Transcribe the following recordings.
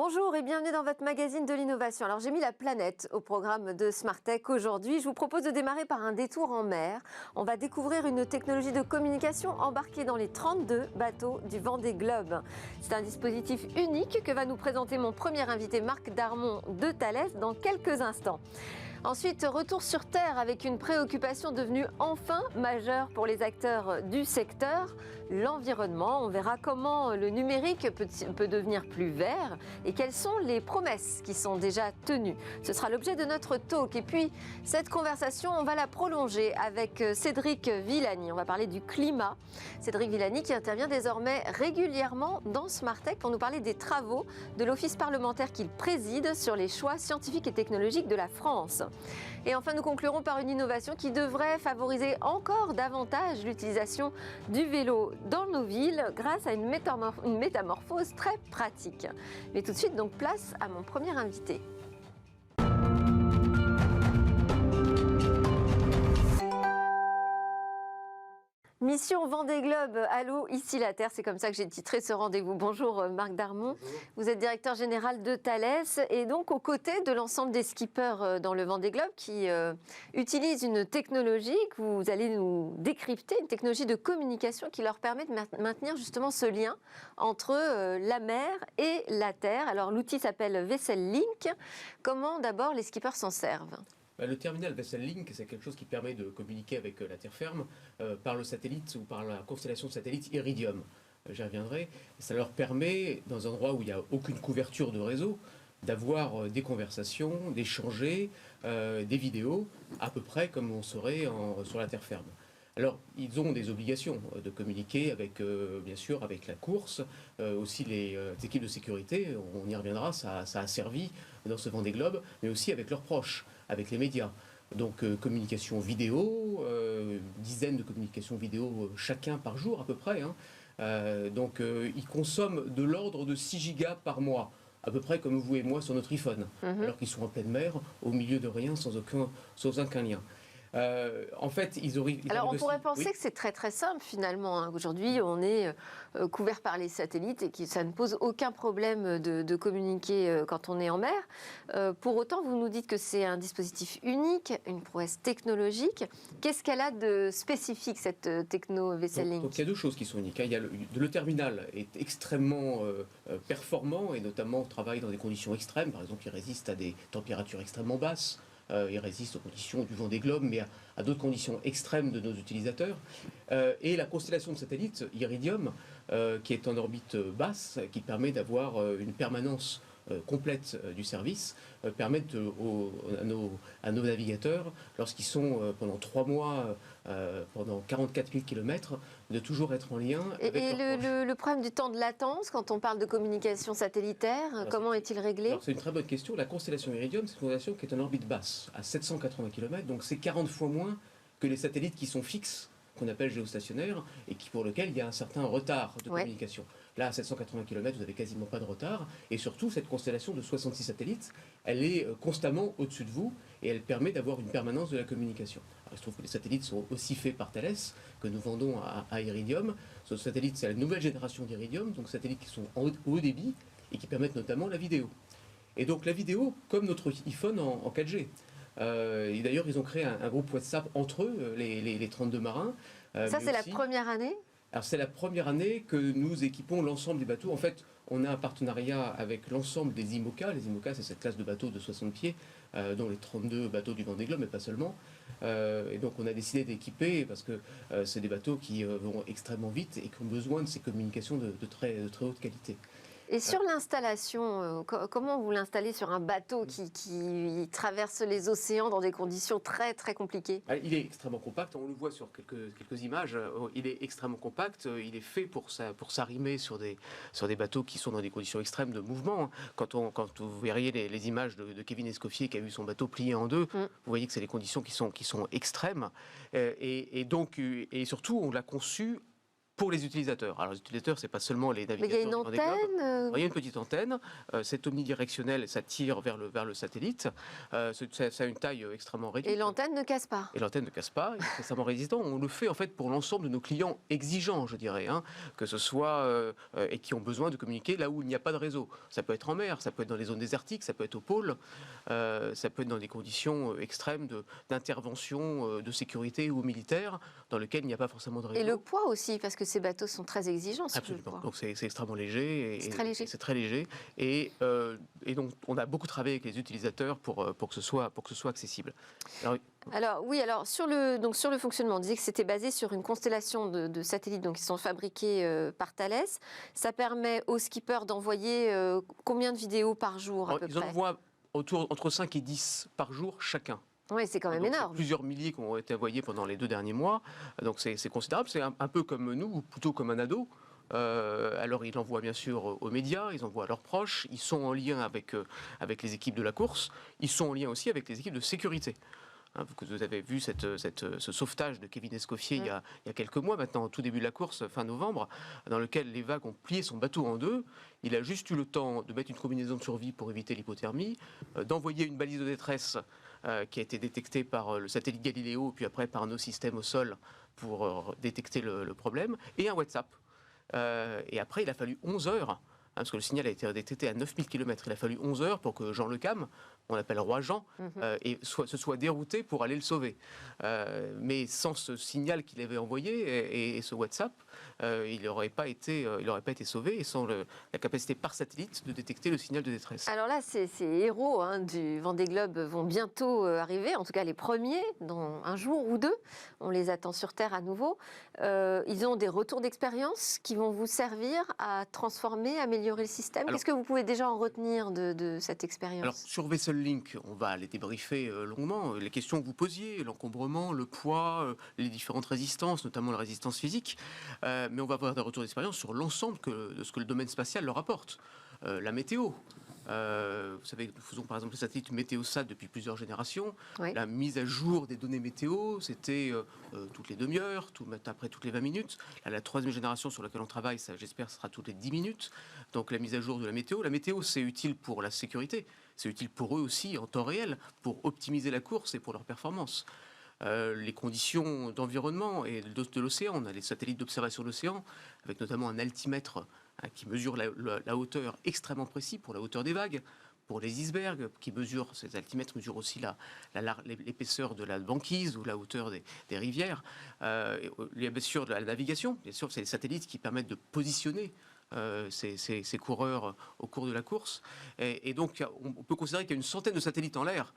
Bonjour et bienvenue dans votre magazine de l'innovation. Alors j'ai mis la planète au programme de Smartech aujourd'hui. Je vous propose de démarrer par un détour en mer. On va découvrir une technologie de communication embarquée dans les 32 bateaux du Vendée Globe. C'est un dispositif unique que va nous présenter mon premier invité Marc Darmon de Thales dans quelques instants. Ensuite, retour sur Terre avec une préoccupation devenue enfin majeure pour les acteurs du secteur, l'environnement. On verra comment le numérique peut devenir plus vert et quelles sont les promesses qui sont déjà tenues. Ce sera l'objet de notre talk. Et puis, cette conversation, on va la prolonger avec Cédric Villani. On va parler du climat. Cédric Villani qui intervient désormais régulièrement dans Smartech pour nous parler des travaux de l'office parlementaire qu'il préside sur les choix scientifiques et technologiques de la France. Et enfin, nous conclurons par une innovation qui devrait favoriser encore davantage l'utilisation du vélo dans nos villes grâce à une métamorphose très pratique. Mais tout de suite, donc place à mon premier invité. Mission Vendée Globe, allô, ici la Terre, c'est comme ça que j'ai titré ce rendez-vous. Bonjour Marc Darmon, bonjour. Vous êtes directeur général de Thales et donc aux côtés de l'ensemble des skippers dans le Vendée Globe qui utilisent une technologie que vous allez nous décrypter, une technologie de communication qui leur permet de maintenir justement ce lien entre la mer et la Terre. Alors l'outil s'appelle Vessel Link. Comment d'abord les skippers s'en servent ? Le terminal Vessel Link, c'est quelque chose qui permet de communiquer avec la terre ferme par le satellite ou par la constellation de satellites Iridium. J'y reviendrai. Ça leur permet, dans un endroit où il n'y a aucune couverture de réseau, d'avoir des conversations, d'échanger des vidéos, à peu près comme on serait sur la terre ferme. Alors, ils ont des obligations de communiquer avec, bien sûr, avec la course, aussi les équipes de sécurité, on y reviendra, ça a servi dans ce Vendée Globe, mais aussi avec leurs proches, avec les médias. Donc, communication vidéo, dizaines de communications vidéo chacun par jour à peu près. Donc, ils consomment de l'ordre de 6 gigas par mois, à peu près comme vous et moi sur notre iPhone, alors qu'ils sont en pleine mer, au milieu de rien, sans aucun lien. En fait, Alors, on pourrait penser que c'est très très simple finalement. Aujourd'hui, on est couvert par les satellites et que ça ne pose aucun problème de communiquer quand on est en mer. Pour autant, vous nous dites que c'est un dispositif unique, une prouesse technologique. Qu'est-ce qu'elle a de spécifique, cette techno Vessel Link ? Donc, il y a deux choses qui sont uniques. Il y a le terminal est extrêmement performant et notamment on travaille dans des conditions extrêmes. Par exemple, il résiste à des températures extrêmement basses. Il résiste aux conditions du Vendée Globe, mais à d'autres conditions extrêmes de nos utilisateurs. Et la constellation de satellites Iridium, qui est en orbite basse, qui permet d'avoir une permanence complète du service, permettent à nos navigateurs, lorsqu'ils sont pendant 3 mois, pendant 44 000 km, de toujours être en lien avec le problème du temps de latence, quand on parle de communication satellitaire, comment est-il réglé ? C'est une très bonne question. La constellation Iridium, c'est une constellation qui est en orbite basse, à 780 km, donc c'est 40 fois moins que les satellites qui sont fixes, qu'on appelle géostationnaires, et pour lesquels il y a un certain retard de communication. Là, à 780 km, vous n'avez quasiment pas de retard. Et surtout, cette constellation de 66 satellites, elle est constamment au-dessus de vous et elle permet d'avoir une permanence de la communication. Alors, il se trouve que les satellites sont aussi faits par Thales, que nous vendons à Iridium. Ce satellite, c'est la nouvelle génération d'Iridium, donc satellites qui sont en haut débit et qui permettent notamment la vidéo. Et donc la vidéo, comme notre iPhone en 4G. Et d'ailleurs, ils ont créé un groupe WhatsApp entre eux, les 32 marins. Ça, c'est la première année ? Alors, c'est la première année que nous équipons l'ensemble des bateaux. En fait, on a un partenariat avec l'ensemble des IMOCA. Les IMOCA, c'est cette classe de bateaux de 60 pieds, dont les 32 bateaux du Vendée Globe, mais pas seulement. Et donc, on a décidé d'équiper, parce que c'est des bateaux qui vont extrêmement vite et qui ont besoin de ces communications de très haute qualité. Et sur l'installation, comment vous l'installez sur un bateau qui traverse les océans dans des conditions très très compliquées ? Il est extrêmement compact, on le voit sur quelques images, il est extrêmement compact, il est fait pour s'arrimer sur des bateaux qui sont dans des conditions extrêmes de mouvement. Quand vous verriez les images de Kevin Escoffier qui a vu son bateau plié en deux, vous voyez que c'est des conditions qui sont extrêmes. Et surtout, on l'a conçu pour les utilisateurs. Alors les utilisateurs, c'est pas seulement les Mais navigateurs. il y a une antenne Il y a une petite antenne, c'est omnidirectionnel, ça tire vers le satellite. Ça a une taille extrêmement réduite. Et l'antenne ne casse pas. Et l'antenne ne casse pas, il est extrêmement résistant. On le fait en fait pour l'ensemble de nos clients exigeants, je dirais, que ce soit et qui ont besoin de communiquer là où il n'y a pas de réseau. Ça peut être en mer, ça peut être dans les zones désertiques, ça peut être au pôle, ça peut être dans des conditions extrêmes d'intervention de sécurité ou militaire dans lesquelles il n'y a pas forcément de réseau. Et le poids aussi, parce que ces bateaux sont très exigeants. Absolument. Donc c'est extrêmement léger. C'est très léger. C'est très léger. Et donc on a beaucoup travaillé avec les utilisateurs pour que ce soit accessible. Alors sur le fonctionnement, on disait que c'était basé sur une constellation de satellites donc, qui sont fabriqués par Thales. Ça permet aux skippers d'envoyer combien de vidéos par jour à peu près ? Ils envoient entre 5 et 10 par jour chacun. Oui, c'est quand même énorme. Plusieurs milliers qui ont été envoyés pendant les 2 derniers mois. Donc c'est considérable. C'est un peu comme nous, ou plutôt comme un ado. Alors ils envoient bien sûr aux médias, ils envoient à leurs proches, ils sont en lien avec les équipes de la course, ils sont en lien aussi avec les équipes de sécurité. Vous avez vu ce sauvetage de Kevin Escoffier il y a quelques mois maintenant, au tout début de la course, fin novembre, dans lequel les vagues ont plié son bateau en deux. Il a juste eu le temps de mettre une combinaison de survie pour éviter l'hypothermie, d'envoyer une balise de détresse qui a été détectée par le satellite Galileo, puis après par nos systèmes au sol pour détecter le problème, et un WhatsApp. Et après, il a fallu 11 heures, parce que le signal a été détecté à 9000 km. Il a fallu 11 heures pour que Jean Le Cam, on l'appelle Roi Jean, se soit dérouté pour aller le sauver. Mais sans ce signal qu'il avait envoyé et ce WhatsApp, il n'aurait pas été sauvé, et sans la capacité par satellite de détecter le signal de détresse. Alors là, ces héros du Vendée Globe vont bientôt arriver, en tout cas les premiers, dans un jour ou deux. On les attend sur Terre à nouveau. Ils ont des retours d'expérience qui vont vous servir à transformer, améliorer le système. Qu'est-ce que vous pouvez déjà en retenir de cette expérience ? Alors, sur Vessel Link, on va les débriefer longuement. Les questions que vous posiez, l'encombrement, le poids, les différentes résistances, notamment la résistance physique. Mais on va avoir des retours d'expérience sur l'ensemble de ce que le domaine spatial leur apporte. La météo. Vous savez, nous faisons par exemple le satellite Météosat depuis plusieurs générations. Oui. La mise à jour des données météo, c'était toutes les demi-heures, après toutes les 20 minutes. Là, la 3e génération sur laquelle on travaille, ça, j'espère, sera toutes les 10 minutes. Donc la mise à jour de la météo. La météo, c'est utile pour la sécurité. C'est utile pour eux aussi en temps réel, pour optimiser la course et pour leur performance. Les conditions d'environnement et de l'océan. On a les satellites d'observation de l'océan, avec notamment un altimètre qui mesure la hauteur extrêmement précis pour la hauteur des vagues, pour les icebergs, ces altimètres mesurent aussi l'épaisseur de la banquise ou la hauteur des rivières. Il y a bien sûr de la navigation, bien sûr, c'est les satellites qui permettent de positionner ces coureurs au cours de la course. Et donc, on peut considérer qu'il y a une centaine de satellites en l'air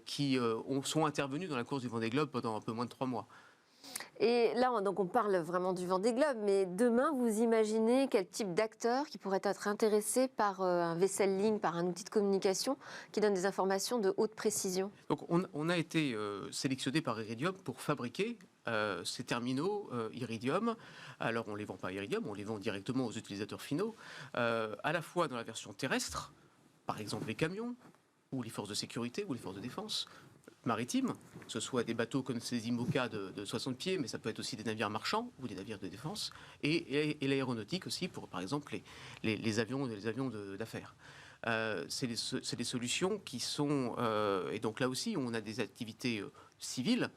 qui sont intervenus dans la course du Vendée Globe pendant un peu moins de 3 mois. Et là, donc on parle vraiment du Vendée Globe, mais demain, vous imaginez quel type d'acteurs qui pourraient être intéressés par un Vessel Link, par un outil de communication qui donne des informations de haute précision ? Donc, on a été sélectionné par Iridium pour fabriquer ces terminaux Iridium. Alors, on ne les vend pas à Iridium, on les vend directement aux utilisateurs finaux, à la fois dans la version terrestre, par exemple les camions, ou les forces de sécurité, ou les forces de défense, maritimes, que ce soit des bateaux comme ces IMOCA de 60 pieds, mais ça peut être aussi des navires marchands ou des navires de défense, et l'aéronautique aussi, pour par exemple les avions d'affaires. C'est des solutions qui sont... et donc là aussi, on a des activités civiles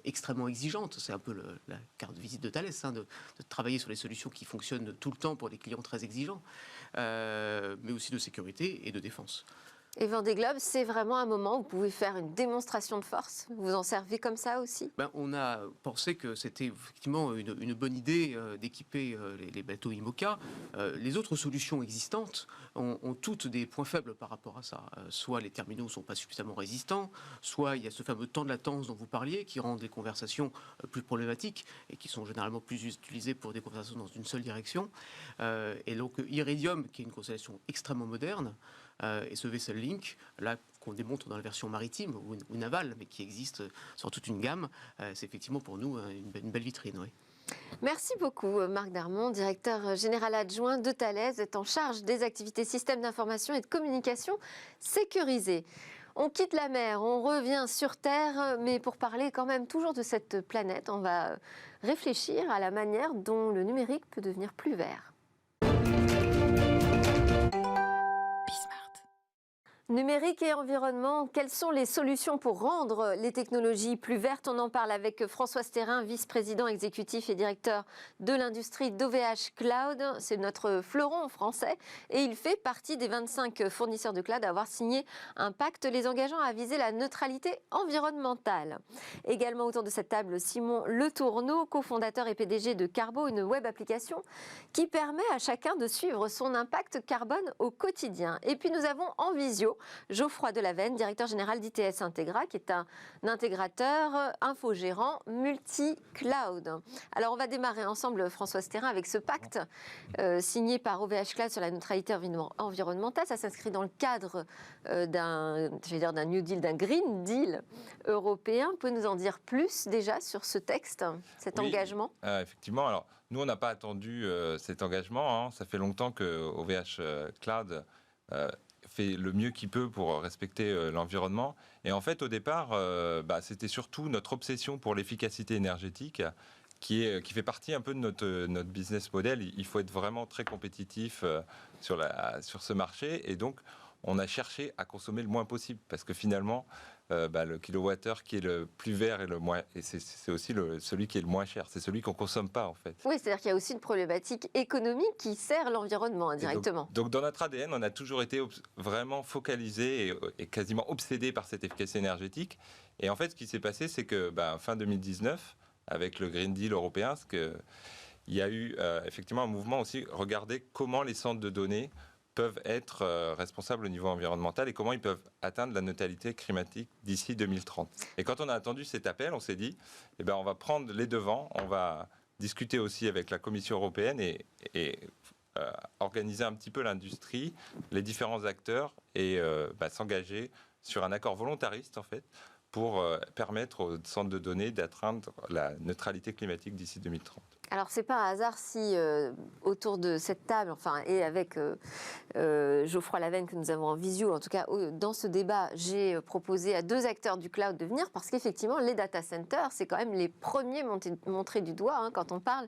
extrêmement exigeantes. C'est un peu la carte de visite de Thales, de travailler sur les solutions qui fonctionnent tout le temps pour des clients très exigeants, mais aussi de sécurité et de défense. Et Vendée Globe, c'est vraiment un moment où vous pouvez faire une démonstration de force. Vous en servez comme ça aussi ? On a pensé que c'était effectivement une bonne idée d'équiper les bateaux IMOCA. Les autres solutions existantes ont toutes des points faibles par rapport à ça. Soit les terminaux ne sont pas suffisamment résistants, soit il y a ce fameux temps de latence dont vous parliez qui rend les conversations plus problématiques et qui sont généralement plus utilisées pour des conversations dans une seule direction. Et donc Iridium, qui est une constellation extrêmement moderne, et ce Vessel Link, là, qu'on démontre dans la version maritime ou navale, mais qui existe sur toute une gamme, c'est effectivement pour nous une belle vitrine. Oui. Merci beaucoup Marc Darmon, directeur général adjoint de Thales, est en charge des activités systèmes d'information et de communication sécurisées. On quitte la mer, on revient sur Terre, mais pour parler quand même toujours de cette planète, on va réfléchir à la manière dont le numérique peut devenir plus vert. Numérique et environnement, quelles sont les solutions pour rendre les technologies plus vertes? On en parle avec François Sterrin, vice-président exécutif et directeur de l'industrie d'OVH Cloud. C'est notre fleuron français et il fait partie des 25 fournisseurs de cloud à avoir signé un pacte les engageant à viser la neutralité environnementale. Également autour de cette table, Simon Le Tourneau, cofondateur et PDG de Carbo, une web application qui permet à chacun de suivre son impact carbone au quotidien. Et puis nous avons en visio Geoffroy Delavenne, directeur général d'ITS Integra, qui est un intégrateur infogérant multi-cloud. Alors on va démarrer ensemble, François Sterrin, avec ce pacte signé par OVH Cloud sur la neutralité environnementale. Ça s'inscrit dans le cadre d'un New Deal, d'un Green Deal européen. Vous pouvez nous en dire plus déjà sur ce texte, cet engagement? Effectivement, alors nous on n'a pas attendu cet engagement. Ça fait longtemps que OVH Cloud fait le mieux qu'il peut pour respecter l'environnement. Et en fait, au départ, c'était surtout notre obsession pour l'efficacité énergétique qui fait partie un peu de notre business model. Il faut être vraiment très compétitif sur ce marché. Et donc, on a cherché à consommer le moins possible parce que finalement, le kilowattheure qui est le plus vert et le moins, et c'est aussi celui qui est le moins cher. C'est celui qu'on consomme pas en fait. Oui, c'est-à-dire qu'il y a aussi une problématique économique qui sert l'environnement indirectement. Donc dans notre ADN, on a toujours été vraiment focalisé et quasiment obsédé par cette efficacité énergétique. Et en fait, ce qui s'est passé, c'est que fin 2019, avec le Green Deal européen, il y a eu effectivement un mouvement aussi, regarder comment les centres de données peuvent être responsables au niveau environnemental et comment ils peuvent atteindre la neutralité climatique d'ici 2030. Et quand on a attendu cet appel, on s'est dit, on va prendre les devants, on va discuter aussi avec la Commission européenne et organiser un petit peu l'industrie, les différents acteurs et s'engager sur un accord volontariste en fait pour permettre aux centres de données d'atteindre la neutralité climatique d'ici 2030. Alors, c'est pas un hasard si autour de cette table, et avec Geoffroy Delavenne que nous avons en visio, en tout cas dans ce débat, j'ai proposé à 2 acteurs du cloud de venir parce qu'effectivement, les data centers, c'est quand même les premiers montrés du doigt quand on parle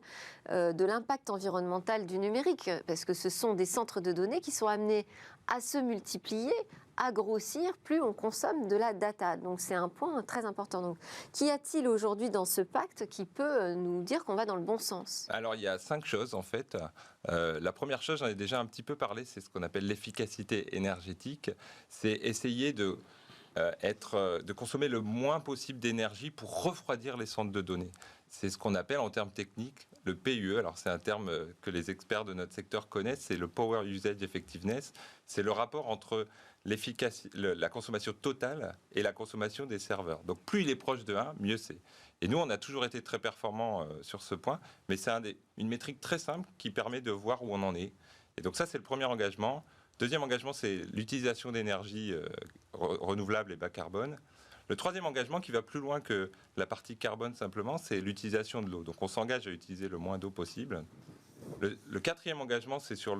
de l'impact environnemental du numérique, parce que ce sont des centres de données qui sont amenés à se multiplier, à grossir, plus on consomme de la data. Donc c'est un point très important. Donc, qu'y a-t-il aujourd'hui dans ce pacte qui peut nous dire qu'on va dans le bon sens? Alors il y a 5 choses en fait. La première chose, j'en ai déjà un petit peu parlé, c'est ce qu'on appelle l'efficacité énergétique. C'est essayer de consommer le moins possible d'énergie pour refroidir les centres de données. C'est ce qu'on appelle en termes techniques le PUE. Alors c'est un terme que les experts de notre secteur connaissent, c'est le Power Usage Effectiveness. C'est le rapport entre la consommation totale et la consommation des serveurs. Donc plus il est proche de 1, mieux c'est. Et nous, on a toujours été très performants sur ce point, mais c'est une métrique très simple qui permet de voir où on en est. Et donc ça, c'est le premier engagement. Deuxième engagement, c'est l'utilisation d'énergie renouvelable et bas carbone. Le troisième engagement, qui va plus loin que la partie carbone simplement, c'est l'utilisation de l'eau. Donc on s'engage à utiliser le moins d'eau possible. Le quatrième engagement, c'est sur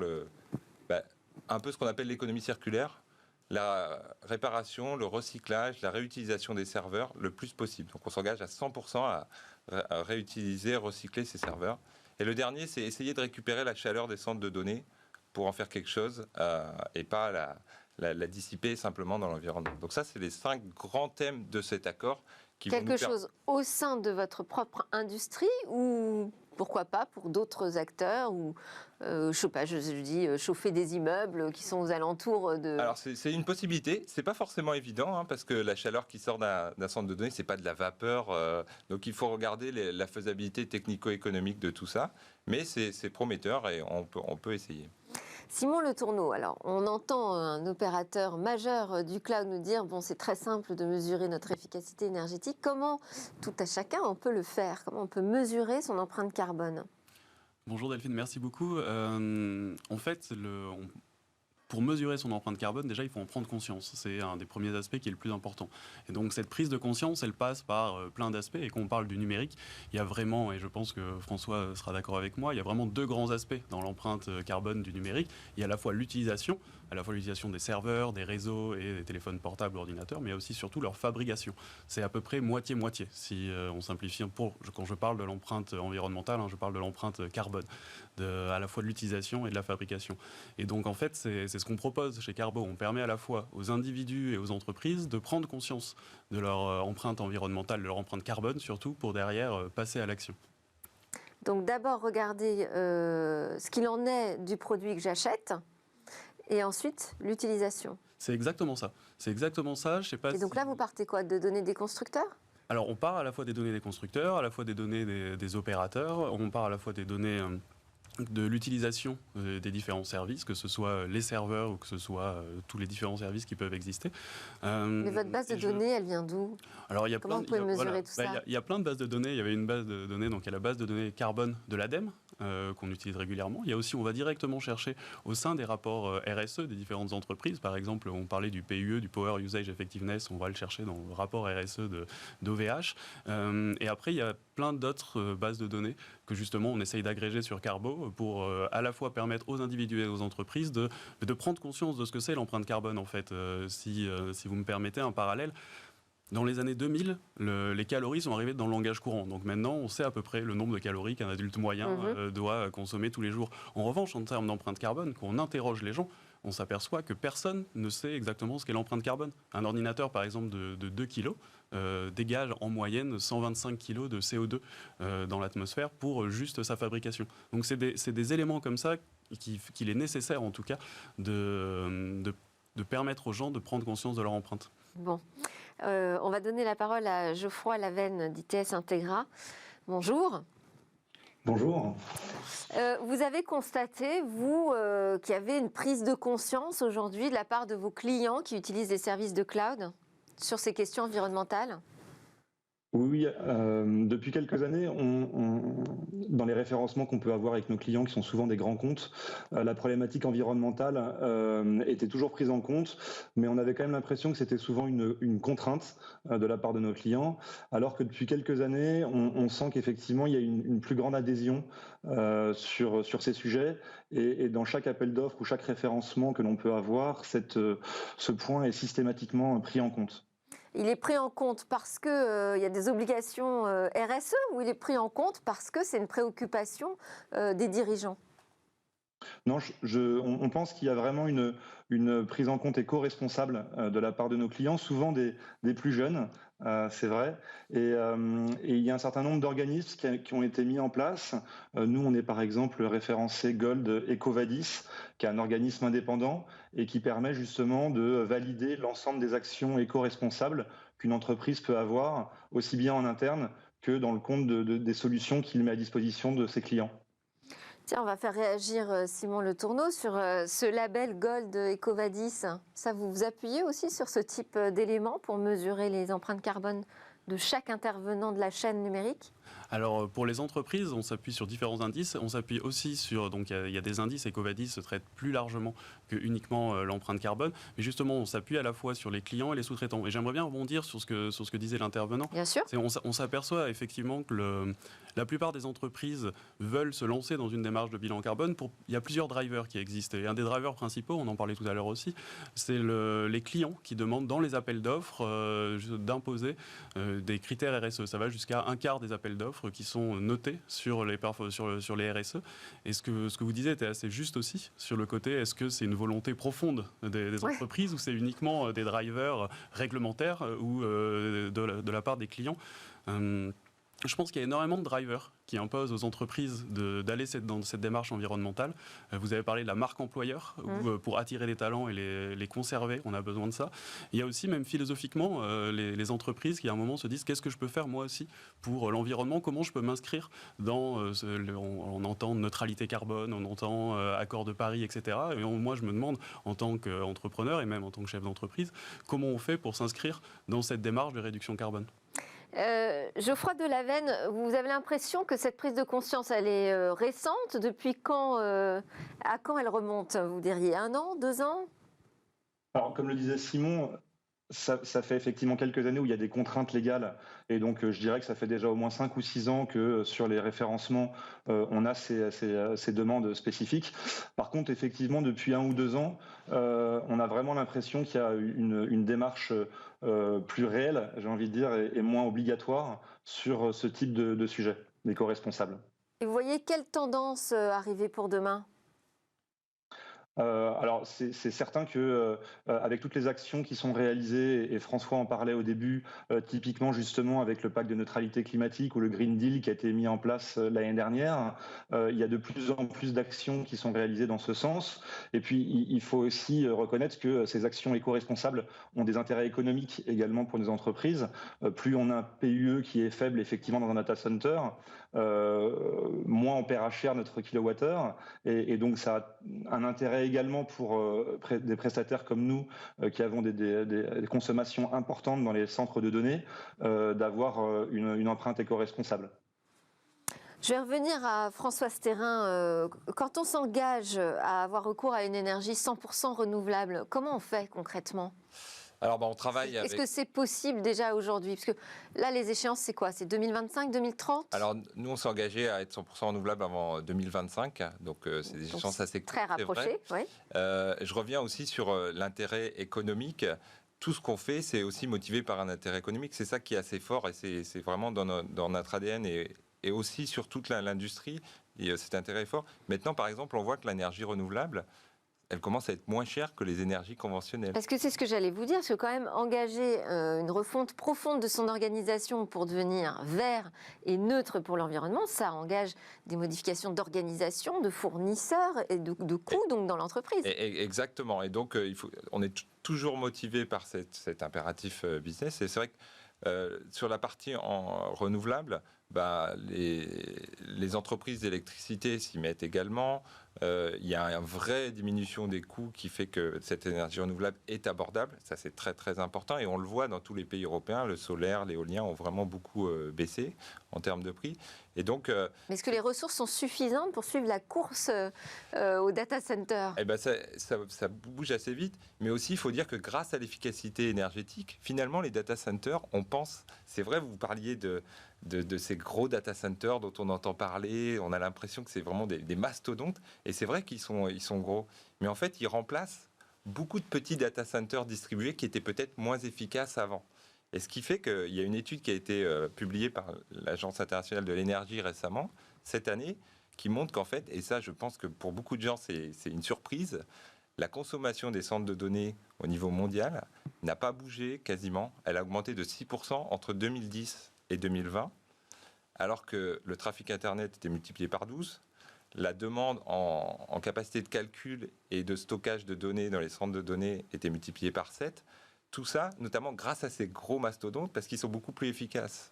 un peu ce qu'on appelle l'économie circulaire, la réparation, le recyclage, la réutilisation des serveurs le plus possible. Donc on s'engage à 100% à réutiliser, recycler ces serveurs. Et le dernier, c'est essayer de récupérer la chaleur des centres de données pour en faire quelque chose et pas la dissiper simplement dans l'environnement. Donc ça, c'est les 5 grands thèmes de cet accord. Quelque chose au sein de votre propre industrie ou pourquoi pas pour d'autres acteurs ou chauffer des immeubles qui sont aux alentours de... Alors c'est une possibilité, c'est pas forcément évident parce que la chaleur qui sort d'un centre de données, c'est pas de la vapeur, donc il faut regarder la faisabilité technico-économique de tout ça, mais c'est prometteur et on peut essayer. Simon Le Tourneau, alors on entend un opérateur majeur du cloud nous dire c'est très simple de mesurer notre efficacité énergétique. Comment, tout à chacun, on peut le faire? Comment on peut mesurer son empreinte carbone? Bonjour Delphine, merci beaucoup. En fait, pour mesurer son empreinte carbone, déjà, il faut en prendre conscience. C'est un des premiers aspects qui est le plus important. Et donc, cette prise de conscience, elle passe par plein d'aspects. Et quand on parle du numérique, il y a vraiment, et je pense que François sera d'accord avec moi, il y a vraiment 2 grands aspects dans l'empreinte carbone du numérique. Il y a à la fois l'utilisation, à la fois l'utilisation des serveurs, des réseaux et des téléphones portables, ordinateurs, mais aussi surtout leur fabrication. C'est à peu près moitié-moitié, si on simplifie. Quand je parle de l'empreinte environnementale, je parle de l'empreinte carbone, à la fois de l'utilisation et de la fabrication. Et donc en fait, c'est ce qu'on propose chez Carbo. On permet à la fois aux individus et aux entreprises de prendre conscience de leur empreinte environnementale, de leur empreinte carbone surtout, pour derrière passer à l'action. Donc d'abord, regardez ce qu'il en est du produit que j'achète et ensuite l'utilisation. C'est exactement ça. C'est exactement ça. Je sais pas. Et donc là, vous partez quoi? De données des constructeurs? Alors on part à la fois des données des constructeurs, à la fois des données des opérateurs, on part à la fois des données de l'utilisation des différents services, que ce soit les serveurs ou que ce soit tous les différents services qui peuvent exister. Mais votre base de données, elle vient d'où? Alors, Comment vous pouvez mesurer tout ça? Il y a plein de bases de données. Il y avait une base de données, donc il y a la base de données carbone de l'ADEME, qu'on utilise régulièrement. Il y a aussi, on va directement chercher au sein des rapports RSE des différentes entreprises. Par exemple, on parlait du PUE, du Power Usage Effectiveness, on va le chercher dans le rapport RSE d'OVH. Et après, il y a plein d'autres bases de données que justement on essaye d'agréger sur Carbo pour à la fois permettre aux individus et aux entreprises de prendre conscience de ce que c'est l'empreinte carbone en fait. Si vous me permettez un parallèle, dans les années 2000, les calories sont arrivées dans le langage courant. Donc maintenant, on sait à peu près le nombre de calories qu'un adulte moyen doit consommer tous les jours. En revanche, en termes d'empreinte carbone, quand on interroge les gens, on s'aperçoit que personne ne sait exactement ce qu'est l'empreinte carbone. Un ordinateur, par exemple, de 2 kg dégage en moyenne 125 kg de CO2 dans l'atmosphère pour juste sa fabrication. Donc c'est des éléments comme ça qu'il est nécessaire, en tout cas, de permettre aux gens de prendre conscience de leur empreinte. Bon. On va donner la parole à Geoffroy Lavenne d'ITS Integra. Bonjour. Bonjour. Vous avez constaté, vous, qu'il y avait une prise de conscience aujourd'hui de la part de vos clients qui utilisent les services de cloud sur ces questions environnementales? Oui, depuis quelques années, dans les référencements qu'on peut avoir avec nos clients, qui sont souvent des grands comptes, la problématique environnementale était toujours prise en compte, mais on avait quand même l'impression que c'était souvent une contrainte de la part de nos clients, alors que depuis quelques années, on sent qu'effectivement, il y a une plus grande adhésion sur ces sujets, et dans chaque appel d'offres ou chaque référencement que l'on peut avoir, ce point est systématiquement pris en compte. Il est pris en compte parce qu'il y a des obligations RSE, ou il est pris en compte parce que c'est une préoccupation des dirigeants? Non, on pense qu'il y a vraiment une prise en compte éco-responsable de la part de nos clients, souvent des plus jeunes, c'est vrai. Et il y a un certain nombre d'organismes qui ont été mis en place. Nous, on est par exemple référencé Gold EcoVadis, qui est un organisme indépendant et qui permet justement de valider l'ensemble des actions éco-responsables qu'une entreprise peut avoir, aussi bien en interne que dans le compte des solutions qu'il met à disposition de ses clients. Tiens, on va faire réagir Simon Le Tourneau sur ce label Gold EcoVadis. Ça, vous vous appuyez aussi sur ce type d'éléments pour mesurer les empreintes carbone de chaque intervenant de la chaîne numérique? Alors pour les entreprises, on s'appuie sur différents indices. On s'appuie aussi sur, donc il y a des indices. EcoVadis se traite plus largement que uniquement l'empreinte carbone. Mais justement, on s'appuie à la fois sur les clients et les sous-traitants. Et j'aimerais bien rebondir sur ce que disait l'intervenant. Bien sûr. On s'aperçoit effectivement que la plupart des entreprises veulent se lancer dans une démarche de bilan carbone. Il y a plusieurs drivers qui existent. Et un des drivers principaux, on en parlait tout à l'heure aussi, c'est les clients qui demandent dans les appels d'offres d'imposer des critères RSE. Ça va jusqu'à un quart des appels d'offres qui sont notés sur les RSE. Et ce que vous disiez était assez juste aussi sur le côté, est-ce que c'est une volonté profonde des entreprises ou c'est uniquement des drivers réglementaires ou de la part des clients? Je pense qu'il y a énormément de drivers qui imposent aux entreprises d'aller dans cette démarche environnementale. Vous avez parlé de la marque employeur, où pour attirer les talents et les conserver, on a besoin de ça. Il y a aussi, même philosophiquement, les entreprises qui à un moment se disent qu'est-ce que je peux faire moi aussi pour l'environnement, comment je peux m'inscrire dans, on entend neutralité carbone, on entend accord de Paris, etc. Et moi je me demande en tant qu'entrepreneur et même en tant que chef d'entreprise, comment on fait pour s'inscrire dans cette démarche de réduction carbone? Geoffroy de Lavenne, vous avez l'impression que cette prise de conscience, elle est récente? Depuis quand, à quand elle remonte, vous diriez 1 an, 2 ans? Alors, comme le disait Simon, ça fait effectivement quelques années où il y a des contraintes légales, et donc je dirais que ça fait déjà au moins 5 ou 6 ans que sur les référencements, on a ces demandes spécifiques. Par contre, effectivement, depuis 1 ou 2 ans, on a vraiment l'impression qu'il y a une démarche plus réelle, j'ai envie de dire, et moins obligatoire sur ce type de sujet, d'éco-responsables. Et vous voyez quelle tendance arriver pour demain? Alors c'est certain que, avec toutes les actions qui sont réalisées, et François en parlait au début, typiquement justement avec le pacte de neutralité climatique ou le Green Deal qui a été mis en place, l'année dernière, il y a de plus en plus d'actions qui sont réalisées dans ce sens. Et puis il faut aussi, reconnaître que ces actions éco-responsables ont des intérêts économiques également pour nos entreprises. Plus on a un PUE qui est faible effectivement dans un data center, moins on paiera cher notre kilowattheure, et donc ça a un intérêt également pour des prestataires comme nous, qui avons des consommations importantes dans les centres de données, d'avoir une empreinte éco-responsable. Je vais revenir à Françoise Thérin. Quand on s'engage à avoir recours à une énergie 100% renouvelable, comment on fait concrètement? Alors, on travaille avec... Est-ce que c'est possible déjà aujourd'hui? Parce que là, les échéances, c'est quoi? C'est 2025, 2030? Alors, nous, on s'est engagé à être 100% renouvelable avant 2025. Donc, c'est des échéances assez très rapprochées. Oui. Je reviens aussi sur l'intérêt économique. Tout ce qu'on fait, c'est aussi motivé par un intérêt économique. C'est ça qui est assez fort, et c'est vraiment dans notre ADN, et aussi sur toute l'industrie. Et cet intérêt est fort. Maintenant, par exemple, on voit que l'énergie renouvelable, elle commence à être moins chère que les énergies conventionnelles. Parce que c'est ce que j'allais vous dire, parce que quand même engager une refonte profonde de son organisation pour devenir vert et neutre pour l'environnement, ça engage des modifications d'organisation, de fournisseurs et de coûts donc dans l'entreprise. Exactement. Et donc, on est toujours motivé par cet impératif business. Et c'est vrai que sur la partie renouvelable, les entreprises d'électricité s'y mettent également. Il y a une vraie diminution des coûts qui fait que cette énergie renouvelable est abordable. Ça, c'est très, très important. Et on le voit dans tous les pays européens. Le solaire, l'éolien ont vraiment beaucoup baissé en termes de prix. Et donc, mais est-ce que les ressources sont suffisantes pour suivre la course au data center? Ça bouge assez vite. Mais aussi, il faut dire que grâce à l'efficacité énergétique, finalement, les data centers, on pense... C'est vrai, vous parliez de ces gros data centers dont on entend parler. On a l'impression que c'est vraiment des mastodontes. Et c'est vrai qu'ils sont gros. Mais en fait, ils remplacent beaucoup de petits data centers distribués qui étaient peut-être moins efficaces avant. Et ce qui fait qu'il y a une étude qui a été publiée par l'Agence internationale de l'énergie récemment, cette année, qui montre qu'en fait, et ça je pense que pour beaucoup de gens c'est une surprise, la consommation des centres de données au niveau mondial n'a pas bougé quasiment. Elle a augmenté de 6% entre 2010 et 2020, alors que le trafic Internet était multiplié par 12. La demande en capacité de calcul et de stockage de données dans les centres de données était multipliée par 7. Tout ça, notamment grâce à ces gros mastodontes, parce qu'ils sont beaucoup plus efficaces.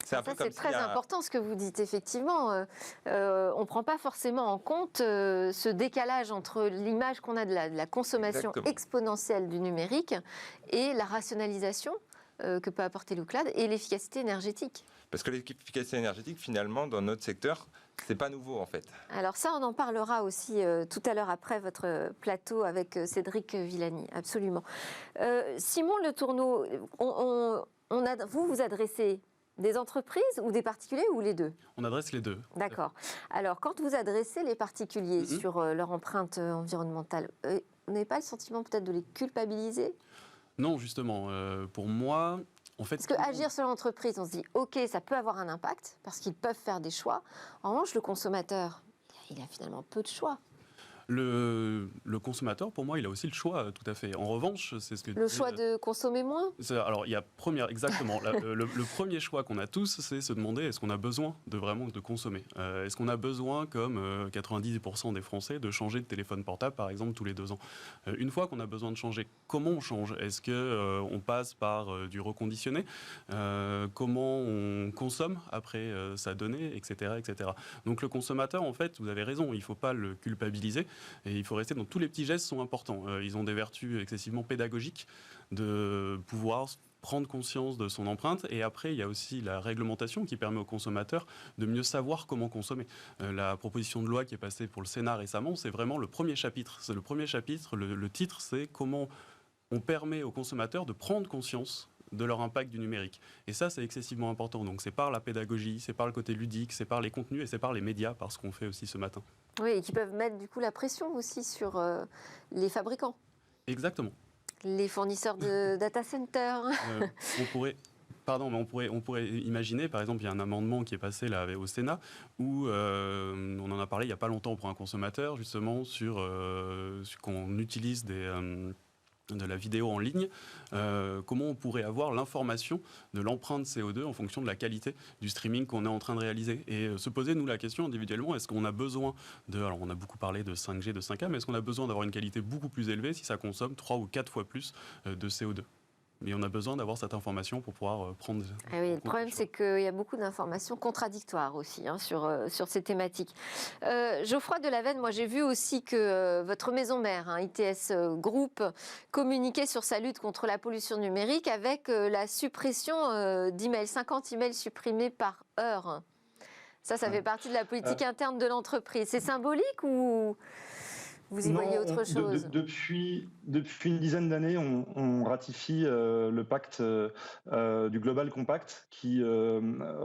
C'est très important ce que vous dites, effectivement. On ne prend pas forcément en compte ce décalage entre l'image qu'on a de la consommation exponentielle du numérique et la rationalisation que peut apporter le cloud et l'efficacité énergétique. Parce que l'efficacité énergétique, finalement, dans notre secteur, c'est pas nouveau en fait. Alors ça, on en parlera aussi tout à l'heure après votre plateau avec Cédric Villani, absolument. Simon Le Tourneau, vous adressez des entreprises ou des particuliers ou les deux? On adresse les deux. D'accord. Alors quand vous adressez les particuliers sur leur empreinte environnementale, vous n'avez pas le sentiment peut-être de les culpabiliser? Non, justement. Pour moi... En fait, parce qu'agir sur l'entreprise, on se dit, OK, ça peut avoir un impact, parce qu'ils peuvent faire des choix. En revanche, le consommateur, il a finalement peu de choix. Le consommateur, pour moi, il a aussi le choix, tout à fait. En revanche, c'est ce que... Le choix de consommer moins? Alors, il y a exactement. le premier choix qu'on a tous, c'est se demander, est-ce qu'on a besoin de consommer? Est-ce qu'on a besoin, comme 90% des Français, de changer de téléphone portable, par exemple, tous les 2 ans? Une fois qu'on a besoin de changer, comment on change? Est-ce qu'on passe par du reconditionné? Comment on consomme après sa donnée, etc., etc. Donc, le consommateur, en fait, vous avez raison, il ne faut pas le culpabiliser. Et il faut rester dans tous les petits gestes sont importants. Ils ont des vertus excessivement pédagogiques de pouvoir prendre conscience de son empreinte. Et après, il y a aussi la réglementation qui permet aux consommateurs de mieux savoir comment consommer. La proposition de loi qui est passée pour le Sénat récemment, c'est vraiment le premier chapitre. C'est le premier chapitre. Le titre, c'est comment on permet aux consommateurs de prendre conscience de leur impact du numérique. Et ça, c'est excessivement important. Donc c'est par la pédagogie, c'est par le côté ludique, c'est par les contenus et c'est par les médias, par ce qu'on fait aussi ce matin. Oui, et qui peuvent mettre du coup la pression aussi sur les fabricants, Exactement. les fournisseurs de data centers. On pourrait... Pardon, mais on pourrait imaginer, par exemple, il y a un amendement qui est passé là, au Sénat, où on en a parlé il n'y a pas longtemps pour un consommateur, justement, sur qu'on utilise de la vidéo en ligne, comment on pourrait avoir l'information de l'empreinte CO2 en fonction de la qualité du streaming qu'on est en train de réaliser. Et se poser, nous, la question individuellement, est-ce qu'on a besoin alors on a beaucoup parlé de 5G, de 5A, mais est-ce qu'on a besoin d'avoir une qualité beaucoup plus élevée si ça consomme 3 ou 4 fois plus de CO2 ? Mais on a besoin d'avoir cette information pour pouvoir prendre... Ah oui, le problème, c'est qu'il y a beaucoup d'informations contradictoires aussi sur ces thématiques. Geoffroy Delavenne, moi j'ai vu aussi que votre maison mère, ITS Group, communiquait sur sa lutte contre la pollution numérique avec la suppression d'emails, 50 emails supprimés par heure. Ça fait partie de la politique interne de l'entreprise. C'est symbolique ou... Vous y voyez autre chose? Depuis une dizaine d'années, on ratifie le pacte du Global Compact qui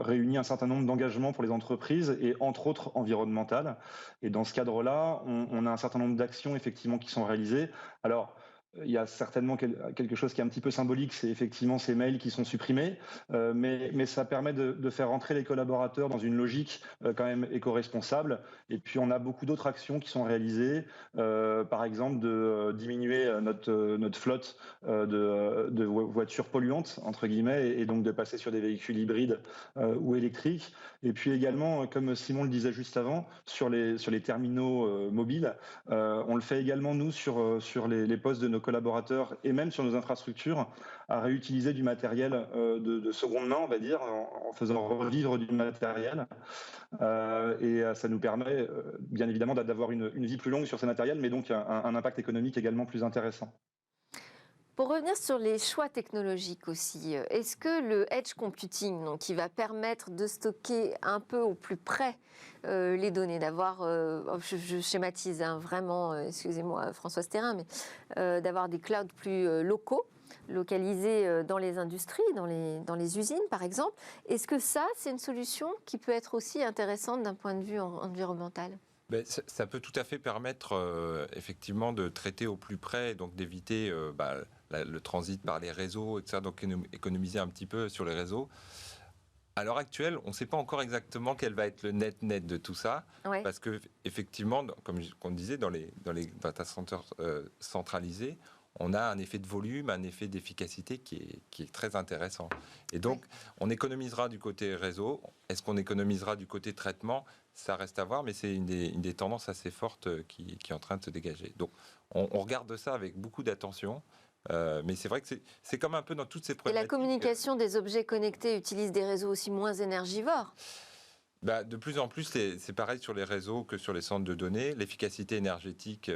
réunit un certain nombre d'engagements pour les entreprises et entre autres environnementales. Et dans ce cadre-là, on a un certain nombre d'actions effectivement qui sont réalisées. Alors, il y a certainement quelque chose qui est un petit peu symbolique, c'est effectivement ces mails qui sont supprimés, mais ça permet de faire entrer les collaborateurs dans une logique quand même éco-responsable. Et puis on a beaucoup d'autres actions qui sont réalisées, par exemple de diminuer notre flotte de voitures polluantes, entre guillemets, et donc de passer sur des véhicules hybrides ou électriques. Et puis également, comme Simon le disait juste avant, sur les terminaux mobiles, on le fait également nous sur les postes de nos collaborateurs et même sur nos infrastructures à réutiliser du matériel de seconde main, on va dire, en faisant revivre du matériel. Et ça nous permet, bien évidemment, d'avoir une vie plus longue sur ces matériels, mais donc un impact économique également plus intéressant. Pour revenir sur les choix technologiques aussi, est-ce que le edge computing, donc, qui va permettre de stocker un peu au plus près les données, d'avoir, je schématise vraiment, excusez-moi Françoise Thérin, mais d'avoir des clouds plus locaux, localisés dans les industries, dans les usines par exemple, est-ce que ça, c'est une solution qui peut être aussi intéressante d'un point de vue environnemental ? Ça peut tout à fait permettre effectivement de traiter au plus près, donc d'éviter le transit par les réseaux, etc., donc économiser un petit peu sur les réseaux. À l'heure actuelle, on ne sait pas encore exactement quel va être le net de tout ça, ouais. Parce que effectivement, comme on disait, dans les data centers centralisés, on a un effet de volume, un effet d'efficacité qui est très intéressant. Et donc, on économisera du côté réseau. Est-ce qu'on économisera du côté traitement ? Ça reste à voir, mais c'est une des tendances assez fortes qui est en train de se dégager. Donc, on regarde ça avec beaucoup d'attention. Mais c'est vrai que c'est comme un peu dans toutes ces problématiques. Et la communication des objets connectés utilise des réseaux aussi moins énergivores ? De plus en plus, c'est pareil sur les réseaux que sur les centres de données. L'efficacité énergétique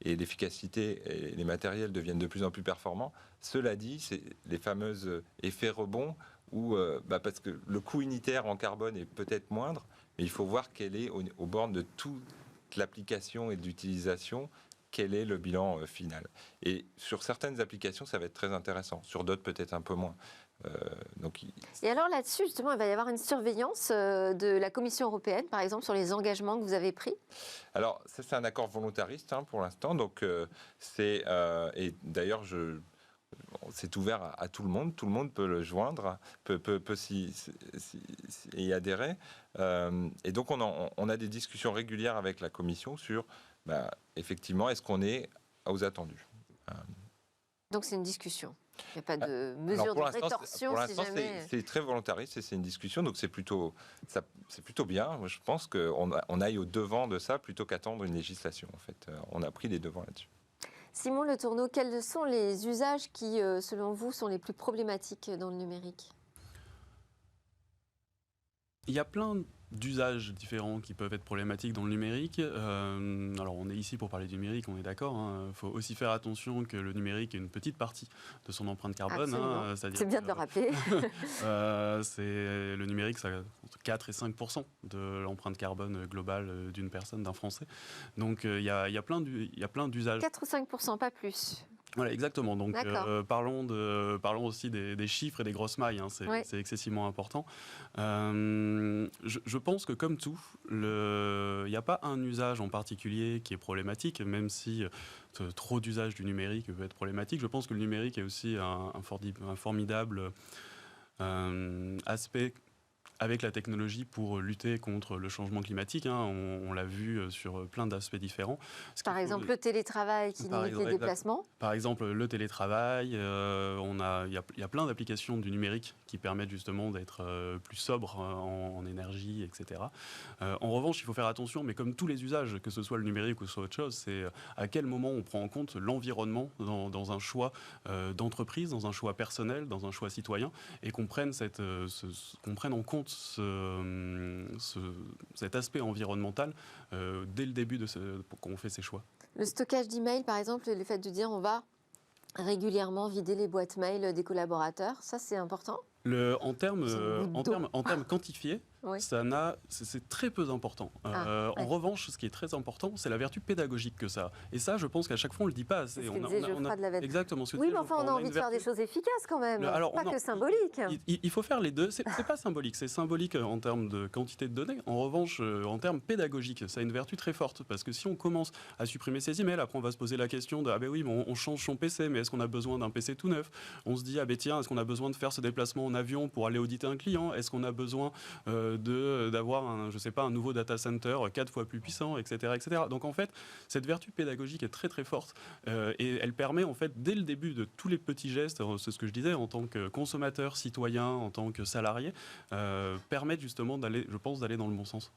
et l'efficacité et les matériels deviennent de plus en plus performants. Cela dit, c'est les fameux effets rebonds où, parce que le coût unitaire en carbone est peut-être moindre, mais il faut voir quel est, au bornes de toute l'application et de l'utilisation, quel est le bilan final. Et sur certaines applications, ça va être très intéressant. Sur d'autres, peut-être un peu moins. Et alors là-dessus, justement, il va y avoir une surveillance de la Commission européenne, par exemple, sur les engagements que vous avez pris ? Alors, ça, c'est un accord volontariste pour l'instant. Donc, et d'ailleurs, c'est ouvert à tout le monde. Tout le monde peut le joindre, peut y adhérer. Et donc, on a des discussions régulières avec la Commission sur, effectivement, est-ce qu'on est aux attendus. Donc, c'est une discussion. Il n'y a pas de mesure de rétorsion. Pour l'instant, c'est très volontariste et c'est une discussion, donc c'est plutôt bien. Je pense qu'on aille au devant de ça plutôt qu'attendre une législation. En fait, on a pris les devants là-dessus. Simon Le Tourneau, quels sont les usages qui, selon vous, sont les plus problématiques dans le numérique ? Il y a plein d'usages différents qui peuvent être problématiques dans le numérique. Alors on est ici pour parler du numérique, on est d'accord. Il faut aussi faire attention que le numérique est une petite partie de son empreinte carbone. C'est bien de le rappeler. Le numérique, ça entre 4 et 5% de l'empreinte carbone globale d'une personne, d'un Français. Donc il y a plein d'usages. 4 ou 5%, pas plus. Voilà, exactement. Donc, D'accord. parlons aussi des chiffres et des grosses mailles. Hein. Ouais. C'est excessivement important. Je pense que comme tout, il n'y a pas un usage en particulier qui est problématique, même si trop d'usage du numérique peut être problématique. Je pense que le numérique est aussi un formidable aspect avec la technologie pour lutter contre le changement climatique. Hein. On l'a vu sur plein d'aspects différents. Par exemple, le télétravail qui limite les déplacements. Par exemple, le télétravail. Il y a plein d'applications du numérique qui permettent justement d'être plus sobre en énergie, etc. En revanche, il faut faire attention, mais comme tous les usages, que ce soit le numérique ou soit autre chose, c'est à quel moment on prend en compte l'environnement dans un choix d'entreprise, dans un choix personnel, dans un choix citoyen, et qu'on prenne en compte cet aspect environnemental dès le début quand on fait ses choix. Le stockage d'emails, par exemple, le fait de dire on va régulièrement vider les boîtes mail des collaborateurs, ça c'est important. En termes quantifiés, oui. C'est très peu important. En revanche, ce qui est très important, c'est la vertu pédagogique que ça a. Et ça, je pense qu'à chaque fois, on ne le dit pas assez. Exactement. Oui, mais enfin, on a envie de faire des choses efficaces quand même, pas que symbolique. Il faut faire les deux. C'est pas symbolique. C'est symbolique en termes de quantité de données. En revanche, en termes pédagogiques, ça a une vertu très forte. Parce que si on commence à supprimer ses emails, après on va se poser la question de « Ah ben oui, mais on change son PC, mais est-ce qu'on a besoin d'un PC tout neuf ?» On se dit « Ah ben tiens, est-ce qu'on a besoin de faire ce déplacement en avion pour aller auditer un client? Est-ce qu'on a besoin d'avoir un nouveau data center 4 fois plus puissant, etc., etc. » Donc en fait, cette vertu pédagogique est très très forte et elle permet en fait dès le début de tous les petits gestes, c'est ce que je disais, en tant que consommateur, citoyen, en tant que salarié, permettent justement d'aller dans le bon sens.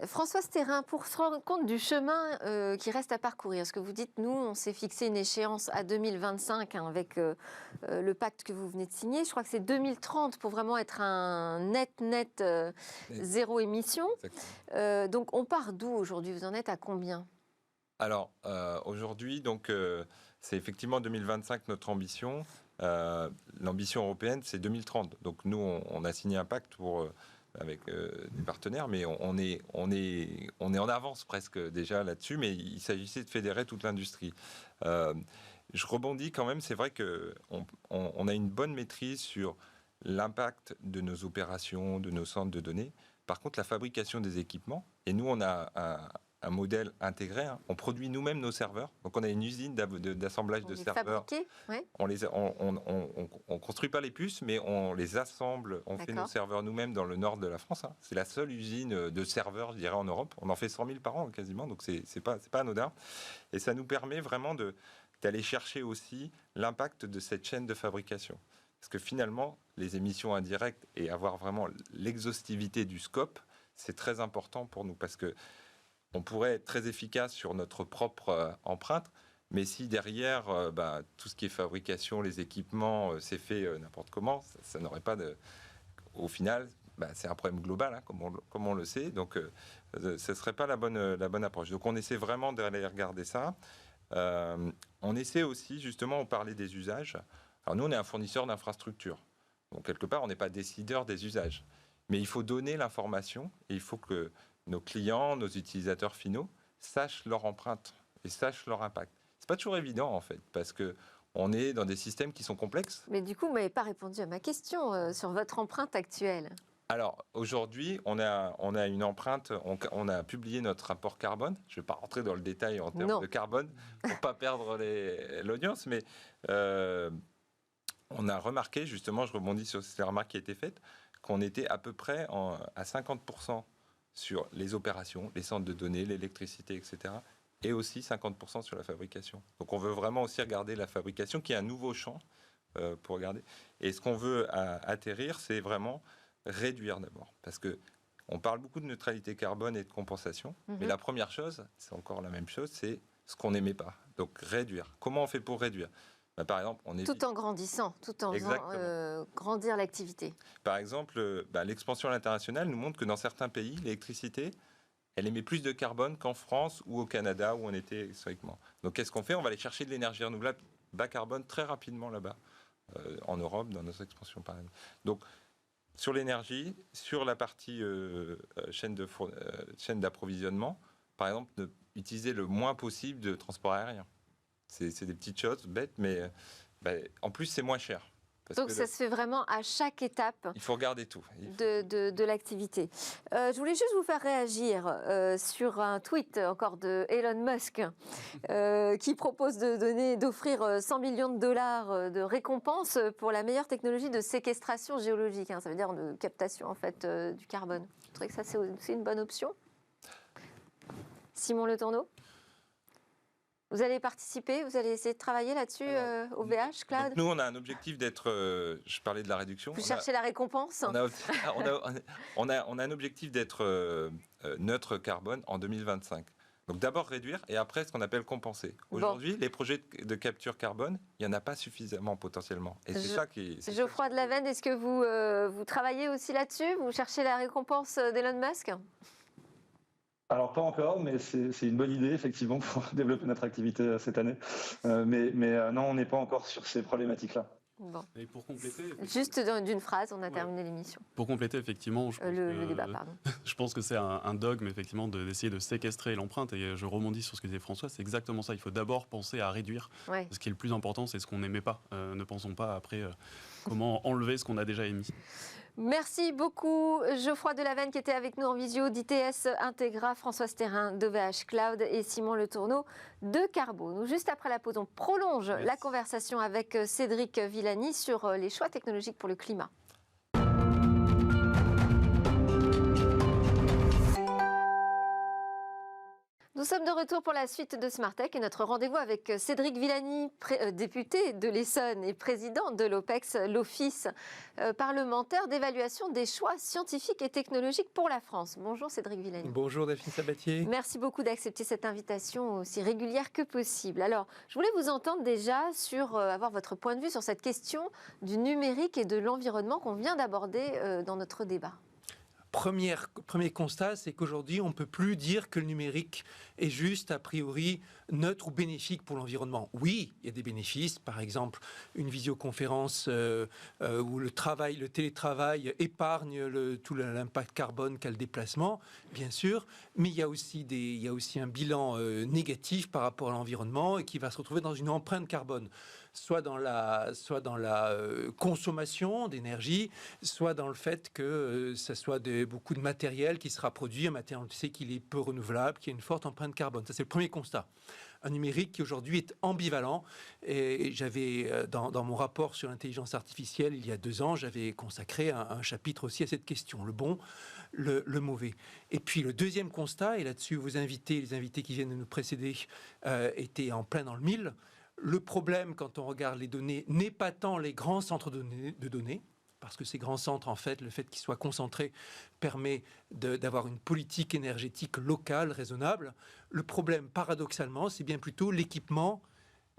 Françoise Thérin, pour se rendre compte du chemin qui reste à parcourir, ce que vous dites, nous, on s'est fixé une échéance à 2025 avec le pacte que vous venez de signer. Je crois que c'est 2030 pour vraiment être un net zéro émission. Donc, on part d'où aujourd'hui? Vous en êtes à combien? Alors, aujourd'hui, c'est effectivement 2025 notre ambition. L'ambition européenne, c'est 2030. Donc, nous, on a signé un pacte avec des partenaires, mais on est en avance presque déjà là-dessus, mais il s'agissait de fédérer toute l'industrie. Je rebondis quand même, c'est vrai qu'on a une bonne maîtrise sur l'impact de nos opérations, de nos centres de données. Par contre, la fabrication des équipements, et nous on a un modèle intégré, hein. On produit nous-mêmes nos serveurs, donc on a une usine d'assemblage de serveurs. Ouais. On construit pas les puces, mais on les assemble, on fait nos serveurs nous-mêmes dans le nord de la France. Hein. C'est la seule usine de serveurs, je dirais, en Europe. On en fait 100 000 par an quasiment, donc c'est pas anodin. Et ça nous permet vraiment d'aller chercher aussi l'impact de cette chaîne de fabrication. Parce que finalement, les émissions indirectes et avoir vraiment l'exhaustivité du scope, c'est très important pour nous, parce que on pourrait être très efficace sur notre propre empreinte, mais si derrière, tout ce qui est fabrication, les équipements, c'est fait n'importe comment, ça n'aurait pas de... Au final, c'est un problème global, hein, comme on le sait, donc ce ne serait pas la bonne approche. Donc on essaie vraiment d'aller regarder ça. On essaie aussi, justement, on parlait des usages. Alors nous, on est un fournisseur d'infrastructures. Donc quelque part, on n'est pas décideur des usages. Mais il faut donner l'information et il faut que nos clients, nos utilisateurs finaux, sachent leur empreinte et sachent leur impact. C'est pas toujours évident, en fait, parce qu'on est dans des systèmes qui sont complexes. Mais du coup, vous m'avez pas répondu à ma question sur votre empreinte actuelle. Alors, aujourd'hui, on a une empreinte, on a publié notre rapport carbone. Je ne vais pas rentrer dans le détail en termes de carbone pour ne pas perdre l'audience, mais on a remarqué, justement, je rebondis sur ces remarques qui a été faites, qu'on était à peu près à 50% sur les opérations, les centres de données, l'électricité, etc., et aussi 50% sur la fabrication. Donc on veut vraiment aussi regarder la fabrication, qui est un nouveau champ pour regarder. Et ce qu'on veut atterrir, c'est vraiment réduire d'abord. Parce qu'on parle beaucoup de neutralité carbone et de compensation, mais la première chose, c'est encore la même chose, c'est ce qu'on n'aimait pas. Donc réduire. Comment on fait pour réduire ? Par exemple, tout en grandissant, tout en faisant grandir l'activité. Par exemple, l'expansion à l'international nous montre que dans certains pays, l'électricité, elle émet plus de carbone qu'en France ou au Canada, où on était historiquement. Donc qu'est-ce qu'on fait ? On va aller chercher de l'énergie renouvelable bas carbone très rapidement là-bas, en Europe, dans notre expansion par exemple. Donc sur l'énergie, sur la partie chaîne d'approvisionnement, par exemple, utiliser le moins possible de transport aérien. C'est des petites choses bêtes, mais en plus, c'est moins cher. Donc ça se fait vraiment à chaque étape. Il faut regarder tout. De l'activité. Je voulais juste vous faire réagir sur un tweet encore de Elon Musk qui propose d'offrir 100 millions de dollars de récompense pour la meilleure technologie de séquestration géologique. Ça veut dire de captation en fait du carbone. Vous trouvez que ça c'est aussi une bonne option? Simon Le Tourneau? Vous allez participer, vous allez essayer de travailler là-dessus au VH Cloud? Nous, on a un objectif d'être, je parlais de la réduction. Vous cherchez la récompense? On a un objectif d'être neutre carbone en 2025. Donc d'abord réduire et après ce qu'on appelle compenser. Aujourd'hui, les projets de capture carbone, il n'y en a pas suffisamment potentiellement. Et c'est ça qui est... Geoffroy de Lavenne, est-ce que vous travaillez aussi là-dessus? Vous cherchez la récompense d'Elon Musk? Alors pas encore, mais c'est une bonne idée effectivement pour développer notre activité cette année. Mais non, on n'est pas encore sur ces problématiques-là. Bon. Et pour compléter, juste d'une phrase, on a terminé l'émission. Pour compléter, effectivement, le débat, pardon. Je pense que c'est un dogme effectivement d'essayer de séquestrer l'empreinte. Et je rebondis sur ce que disait François, c'est exactement ça. Il faut d'abord penser à réduire. Ouais. Ce qui est le plus important, c'est ce qu'on n'émet pas. Ne pensons pas après comment enlever ce qu'on a déjà émis. Merci beaucoup Geoffroy de Lavenne qui était avec nous en visio d'ITS Integra, François Sterrin de VH Cloud et Simon Le Tourneau de Carbo. Nous, juste après la pause, on prolonge la conversation avec Cédric Villani sur les choix technologiques pour le climat. Nous sommes de retour pour la suite de Smartech et notre rendez-vous avec Cédric Villani, député de l'Essonne et président de l'OPEX, l'Office parlementaire d'évaluation des choix scientifiques et technologiques pour la France. Bonjour Cédric Villani. Bonjour Delphine Sabatier. Merci beaucoup d'accepter cette invitation aussi régulière que possible. Alors, je voulais vous entendre déjà avoir votre point de vue sur cette question du numérique et de l'environnement qu'on vient d'aborder dans notre débat. Premier constat, c'est qu'aujourd'hui, on ne peut plus dire que le numérique est juste, a priori, neutre ou bénéfique pour l'environnement. Oui, il y a des bénéfices, par exemple, une visioconférence où le télétravail épargne tout l'impact carbone qu'a le déplacement, bien sûr, mais il y a aussi un bilan négatif par rapport à l'environnement et qui va se retrouver dans une empreinte carbone. Soit dans la consommation d'énergie, soit dans le fait que ça soit beaucoup de matériel qui sera produit, un matériel, on sait qu'il est peu renouvelable, qui a une forte empreinte carbone. Ça, c'est le premier constat. Un numérique qui aujourd'hui est ambivalent. Et j'avais, dans mon rapport sur l'intelligence artificielle, il y a 2 ans, j'avais consacré un chapitre aussi à cette question, le bon, le mauvais. Et puis le deuxième constat, et là-dessus les invités qui viennent de nous précéder, étaient en plein dans le mille. Le problème, quand on regarde les données, n'est pas tant les grands centres de données, parce que ces grands centres, en fait, le fait qu'ils soient concentrés permet d'avoir une politique énergétique locale raisonnable. Le problème, paradoxalement, c'est bien plutôt l'équipement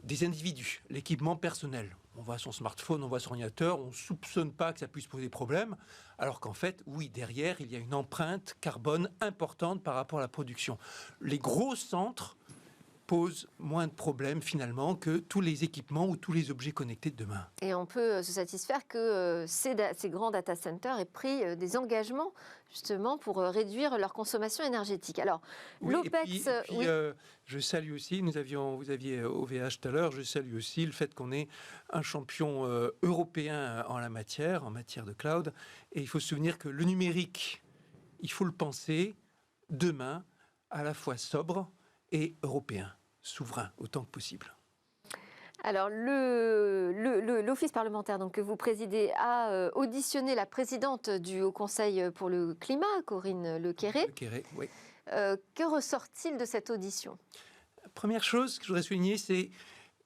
des individus, l'équipement personnel. On voit son smartphone, on voit son ordinateur, on ne soupçonne pas que ça puisse poser problème, alors qu'en fait, oui, derrière, il y a une empreinte carbone importante par rapport à la production. Les gros centres pose moins de problèmes finalement que tous les équipements ou tous les objets connectés de demain. Et on peut se satisfaire que ces grands data centers aient pris des engagements justement pour réduire leur consommation énergétique. Alors, oui, l'OPEX... je salue aussi, vous aviez OVH tout à l'heure, je salue aussi le fait qu'on ait un champion européen en matière de cloud. Et il faut se souvenir que le numérique, il faut le penser demain à la fois sobre et européen, souverain autant que possible. Alors, l'Office parlementaire que vous présidez a auditionné la présidente du Haut Conseil pour le climat, Corinne Lequéré. Oui. Que ressort-il de cette audition ? Première chose que je voudrais souligner, c'est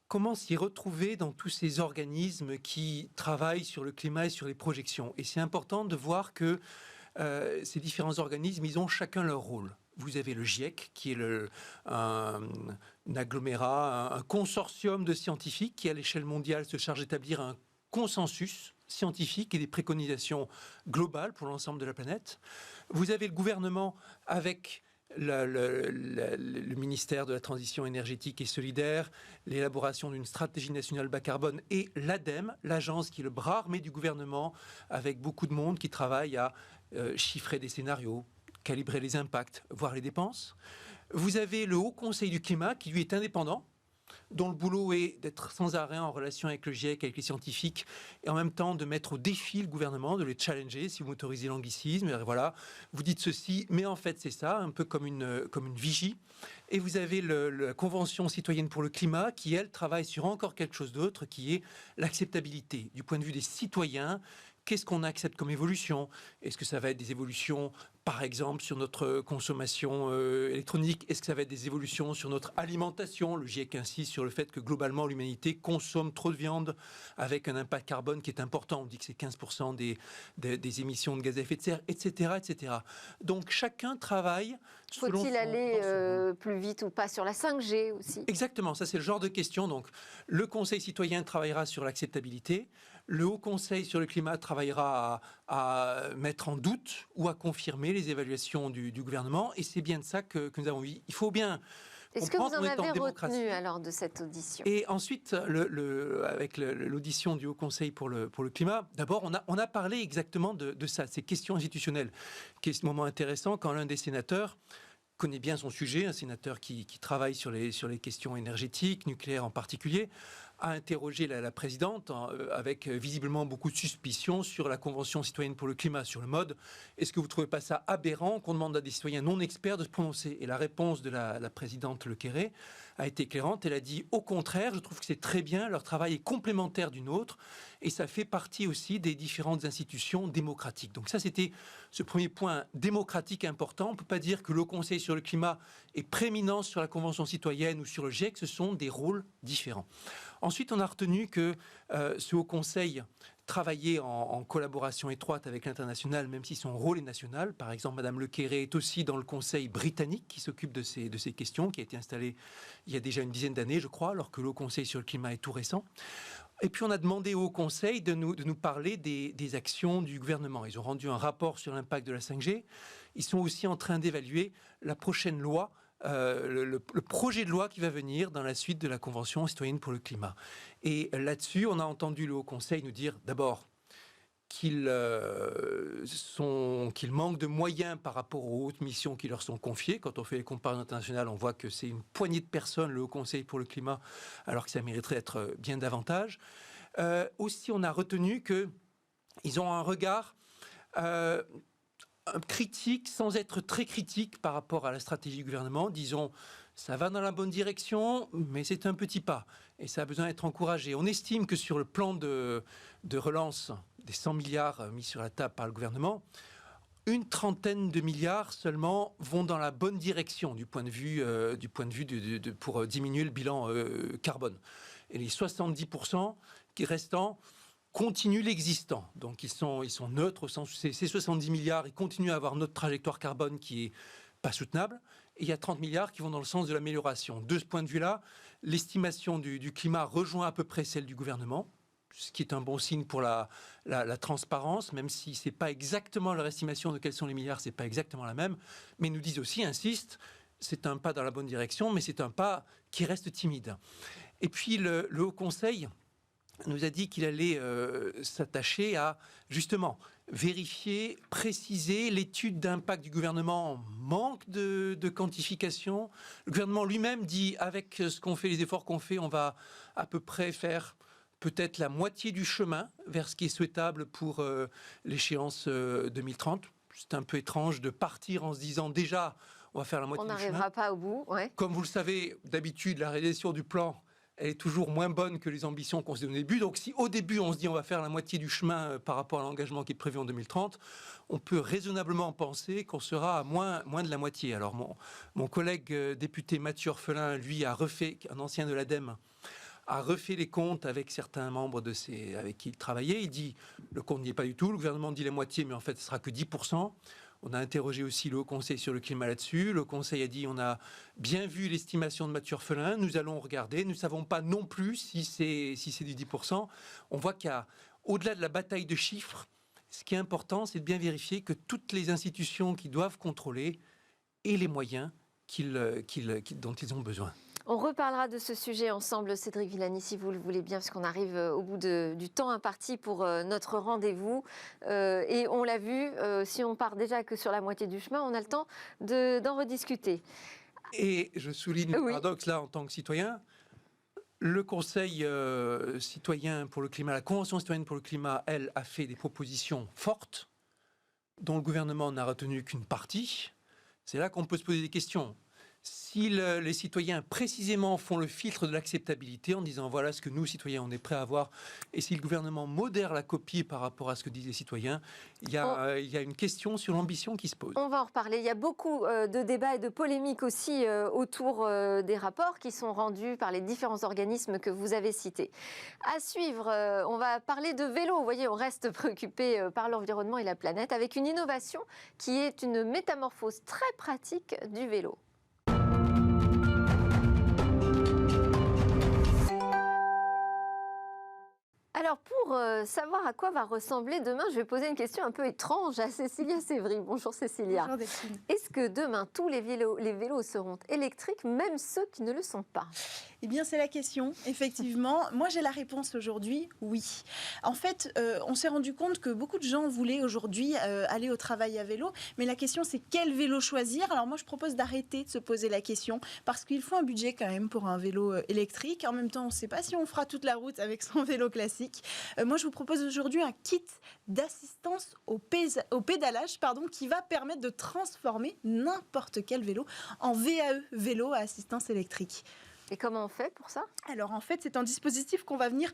comment s'y retrouver dans tous ces organismes qui travaillent sur le climat et sur les projections. Et c'est important de voir que ces différents organismes, ils ont chacun leur rôle. Vous avez le GIEC, qui est un agglomérat, un consortium de scientifiques qui, à l'échelle mondiale, se charge d'établir un consensus scientifique et des préconisations globales pour l'ensemble de la planète. Vous avez le gouvernement avec le ministère de la Transition énergétique et solidaire, l'élaboration d'une stratégie nationale bas carbone et l'ADEME, l'agence qui est le bras armé du gouvernement, avec beaucoup de monde qui travaille à chiffrer des scénarios, calibrer les impacts, voir les dépenses. Vous avez le Haut Conseil du climat qui, lui, est indépendant. dont le boulot est d'être sans arrêt en relation avec le GIEC, avec les scientifiques, et en même temps de mettre au défi le gouvernement, de les challenger, si vous m'autorisez l'anglicisme. Et voilà, vous dites ceci, mais en fait c'est ça, un peu comme une vigie. Et vous avez la Convention citoyenne pour le climat qui, elle, travaille sur encore quelque chose d'autre, qui est l'acceptabilité du point de vue des citoyens. Qu'est-ce qu'on accepte comme évolution? Est-ce que ça va être des évolutions, par exemple, sur notre consommation électronique? Est-ce que ça va être des évolutions sur notre alimentation? Le GIEC insiste sur le fait que globalement, l'humanité consomme trop de viande avec un impact carbone qui est important. On dit que c'est 15% des émissions de gaz à effet de serre, etc., etc. Donc chacun travaille selon Faut-il aller plus vite ou pas sur la 5G aussi? Exactement, ça c'est le genre de question. Donc le Conseil citoyen travaillera sur l'acceptabilité. Le Haut Conseil sur le climat travaillera à mettre en doute ou à confirmer les évaluations du gouvernement. Et c'est bien de ça que nous avons vu. Il faut bien Est-ce que vous comprendre en qu'on est en avez démocratie. retenu alors de cette audition? Et ensuite, avec l'audition du Haut Conseil pour le climat, d'abord, on a parlé exactement de ça, ces questions institutionnelles, qui est ce moment intéressant quand l'un des sénateurs connaît bien son sujet, un sénateur qui travaille sur les questions énergétiques, nucléaires en particulier, a interrogé la présidente avec visiblement beaucoup de suspicions sur la Convention citoyenne pour le climat, sur le mode. Est-ce que vous ne trouvez pas ça aberrant qu'on demande à des citoyens non experts de se prononcer? Et la réponse de la présidente Lequerret a été éclairante. Elle a dit, au contraire, je trouve que c'est très bien, leur travail est complémentaire du nôtre et ça fait partie aussi des différentes institutions démocratiques. Donc ça, c'était ce premier point démocratique important. On ne peut pas dire que le Conseil sur le climat est prééminent sur la Convention citoyenne ou sur le GIEC, ce sont des rôles différents. Ensuite, on a retenu que ce Haut Conseil travaillait en collaboration étroite avec l'international, même si son rôle est national. Par exemple, Madame Lequerret est aussi dans le Conseil britannique qui s'occupe de ces questions, qui a été installé il y a déjà une dizaine d'années, je crois, alors que le Haut Conseil sur le climat est tout récent. Et puis, on a demandé au Haut Conseil de nous parler des actions du gouvernement. Ils ont rendu un rapport sur l'impact de la 5G. Ils sont aussi en train d'évaluer la prochaine loi, le projet de loi qui va venir dans la suite de la Convention citoyenne pour le climat. Et là-dessus, on a entendu le Haut Conseil nous dire d'abord qu'ils manquent de moyens par rapport aux hautes missions qui leur sont confiées. Quand on fait les comparaisons internationales, on voit que c'est une poignée de personnes, le Haut Conseil pour le climat, alors que ça mériterait d'être bien davantage. Aussi, on a retenu qu'ils ont un regard critique sans être très critique par rapport à la stratégie du gouvernement. Disons, ça va dans la bonne direction, mais c'est un petit pas et ça a besoin d'être encouragé. On estime que sur le plan de relance des 100 milliards mis sur la table par le gouvernement, une trentaine de milliards seulement vont dans la bonne direction du point de vue pour diminuer le bilan carbone. Et les 70% qui restants continuent l'existant. Donc ils sont neutres au sens où ces 70 milliards, ils continuent à avoir notre trajectoire carbone qui est pas soutenable. Et il y a 30 milliards qui vont dans le sens de l'amélioration. De ce point de vue-là, l'estimation du climat rejoint à peu près celle du gouvernement, ce qui est un bon signe pour la transparence, même si ce n'est pas exactement leur estimation de quels sont les milliards, ce n'est pas exactement la même. Mais ils nous disent aussi, insistent, c'est un pas dans la bonne direction, mais c'est un pas qui reste timide. Et puis le Haut Conseil nous a dit qu'il allait s'attacher à, justement, vérifier, préciser l'étude d'impact du gouvernement. Manque de quantification. Le gouvernement lui-même dit, avec ce qu'on fait, les efforts qu'on fait, on va à peu près faire peut-être la moitié du chemin vers ce qui est souhaitable pour l'échéance 2030. C'est un peu étrange de partir en se disant déjà, on va faire la moitié du chemin. On n'arrivera pas au bout. Ouais. Comme vous le savez, d'habitude, la réalisation du plan, elle est toujours moins bonne que les ambitions qu'on se donne au début. Donc si au début on se dit on va faire la moitié du chemin par rapport à l'engagement qui est prévu en 2030, on peut raisonnablement penser qu'on sera à moins de la moitié. Alors mon collègue député Mathieu Orphelin, lui, a refait, un ancien de l'ADEME, a refait les comptes avec certains membres avec qui il travaillait. Il dit le compte n'y est pas du tout, le gouvernement dit la moitié, mais en fait ce sera que 10%. On a interrogé aussi le Haut Conseil sur le climat là-dessus. Le Conseil a dit on a bien vu l'estimation de Mathieu Orphelin, nous allons regarder. Nous ne savons pas non plus si c'est du 10%. On voit qu'au-delà de la bataille de chiffres, ce qui est important, c'est de bien vérifier que toutes les institutions qui doivent contrôler aient les moyens dont ils ont besoin. On reparlera de ce sujet ensemble, Cédric Villani, si vous le voulez bien, parce qu'on arrive au bout du temps imparti pour notre rendez-vous. Et on l'a vu, si on part déjà que sur la moitié du chemin, on a le temps d'en rediscuter. Et je souligne le paradoxe là en tant que citoyen. Le Conseil citoyen pour le climat, la Convention citoyenne pour le climat, elle, a fait des propositions fortes dont le gouvernement n'a retenu qu'une partie. C'est là qu'on peut se poser des questions. Si les citoyens précisément font le filtre de l'acceptabilité en disant voilà ce que nous, citoyens, on est prêts à avoir, et si le gouvernement modère la copie par rapport à ce que disent les citoyens, il y a une question sur l'ambition qui se pose. On va en reparler. Il y a beaucoup de débats et de polémiques aussi autour des rapports qui sont rendus par les différents organismes que vous avez cités. À suivre, on va parler de vélo. Vous voyez, on reste préoccupé par l'environnement et la planète avec une innovation qui est une métamorphose très pratique du vélo. Alors, pour savoir à quoi va ressembler demain, je vais poser une question un peu étrange à Cécilia Sévry. Bonjour Cécilia. Bonjour Delphine. Est-ce que demain, tous les vélos seront électriques, même ceux qui ne le sont pas ? Eh bien, c'est la question, effectivement. Moi, j'ai la réponse aujourd'hui, oui. En fait, on s'est rendu compte que beaucoup de gens voulaient aujourd'hui aller au travail à vélo, mais la question, c'est quel vélo choisir ? Alors moi, je propose d'arrêter de se poser la question, parce qu'il faut un budget quand même pour un vélo électrique. En même temps, on ne sait pas si on fera toute la route avec son vélo classique. Moi, je vous propose aujourd'hui un kit d'assistance au pédalage qui va permettre de transformer n'importe quel vélo en VAE, vélo à assistance électrique. Et comment on fait pour ça ? Alors en fait, c'est un dispositif qu'on va venir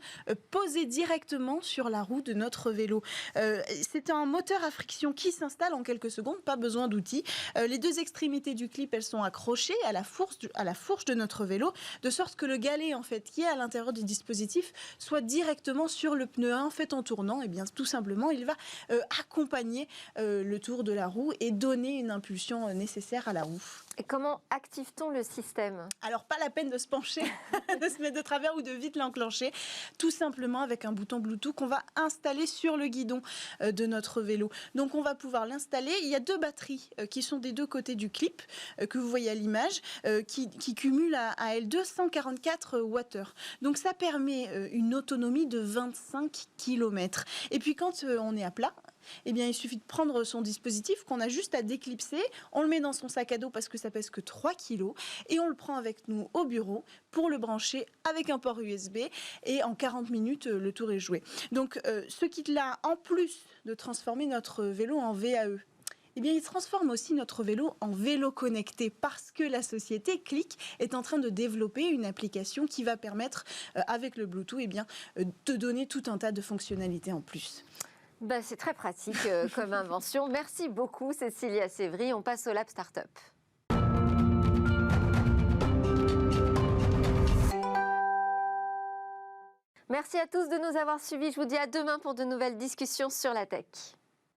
poser directement sur la roue de notre vélo. C'est un moteur à friction qui s'installe en quelques secondes, pas besoin d'outils. Les deux extrémités du clip, elles sont accrochées à la fourche de notre vélo, de sorte que le galet en fait qui est à l'intérieur du dispositif soit directement sur le pneu 1. En fait, en tournant, et bien tout simplement, il va accompagner le tour de la roue et donner une impulsion nécessaire à la roue. Et comment active-t-on le système ? Alors, pas la peine de se pencher, de se mettre de travers ou de vite l'enclencher. Tout simplement avec un bouton Bluetooth qu'on va installer sur le guidon de notre vélo. Donc, on va pouvoir l'installer. Il y a deux batteries qui sont des deux côtés du clip, que vous voyez à l'image, qui cumulent à elles 244 Wh. Donc, ça permet une autonomie de 25 km. Et puis, quand on est à plat, eh bien, il suffit de prendre son dispositif qu'on a juste à déclipser, on le met dans son sac à dos parce que ça pèse que 3 kg et on le prend avec nous au bureau pour le brancher avec un port USB et en 40 minutes, le tour est joué. Donc, ce kit-là, en plus de transformer notre vélo en VAE, eh bien, il transforme aussi notre vélo en vélo connecté parce que la société Click est en train de développer une application qui va permettre, avec le Bluetooth, eh bien, de donner tout un tas de fonctionnalités en plus. C'est très pratique comme invention. Merci beaucoup Cécilia Sévry. On passe au Lab Startup. Merci à tous de nous avoir suivis. Je vous dis à demain pour de nouvelles discussions sur la tech.